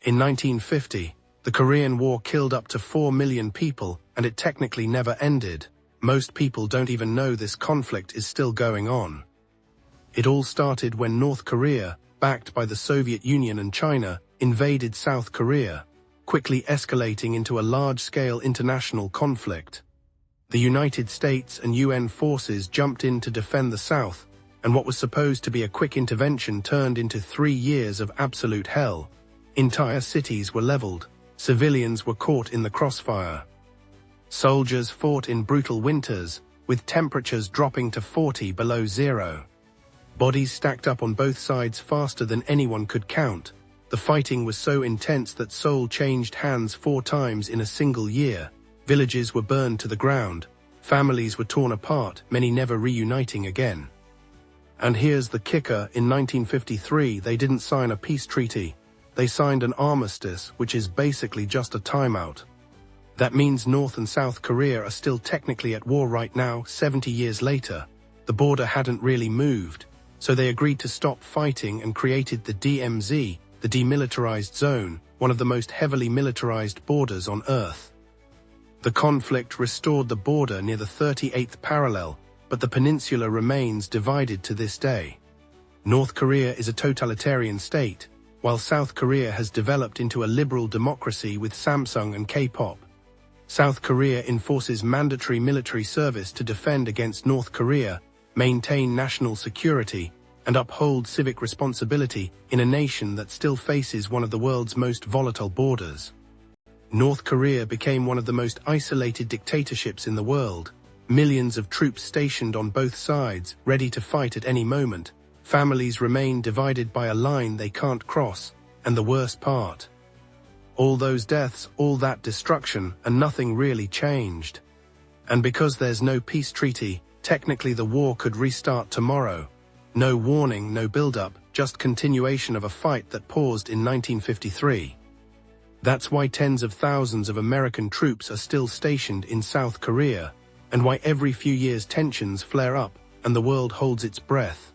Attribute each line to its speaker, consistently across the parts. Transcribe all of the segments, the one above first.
Speaker 1: In 1950, the Korean War killed up to 4 million people, and it technically never ended. Most people don't even know this conflict is still going on. It all started when North Korea, backed by the Soviet Union and China, invaded South Korea, quickly escalating into a large-scale international conflict. The United States and UN forces jumped in to defend the South, and what was supposed to be a quick intervention turned into 3 years of absolute hell. Entire cities were leveled, civilians were caught in the crossfire. Soldiers fought in brutal winters, with temperatures dropping to 40 below zero. Bodies stacked up on both sides faster than anyone could count. The fighting was so intense that Seoul changed hands 4 times in a single year. Villages were burned to the ground. Families were torn apart, many never reuniting again. And here's the kicker, in 1953 they didn't sign a peace treaty. They signed an armistice, which is basically just a timeout. That means North and South Korea are still technically at war right now, 70 years later. The border hadn't really moved, so they agreed to stop fighting and created the DMZ, the Demilitarized Zone, one of the most heavily militarized borders on Earth. The conflict restored the border near the 38th parallel, but the peninsula remains divided to this day. North Korea is a totalitarian state, while South Korea has developed into a liberal democracy with Samsung and K-pop. South Korea enforces mandatory military service to defend against North Korea, maintain national security, and uphold civic responsibility in a nation that still faces one of the world's most volatile borders. North Korea became one of the most isolated dictatorships in the world. Millions of troops stationed on both sides, ready to fight at any moment. Families remain divided by a line they can't cross, and the worst part, all those deaths, all that destruction, and nothing really changed. And because there's no peace treaty, technically the war could restart tomorrow. No warning, no build-up, just continuation of a fight that paused in 1953. That's why tens of thousands of American troops are still stationed in South Korea, and why every few years tensions flare up and the world holds its breath.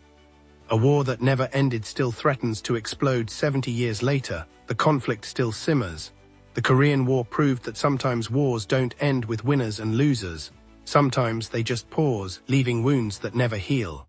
Speaker 1: A war that never ended still threatens to explode 70 years later. The conflict still simmers. The Korean War proved that sometimes wars don't end with winners and losers. Sometimes they just pause, leaving wounds that never heal.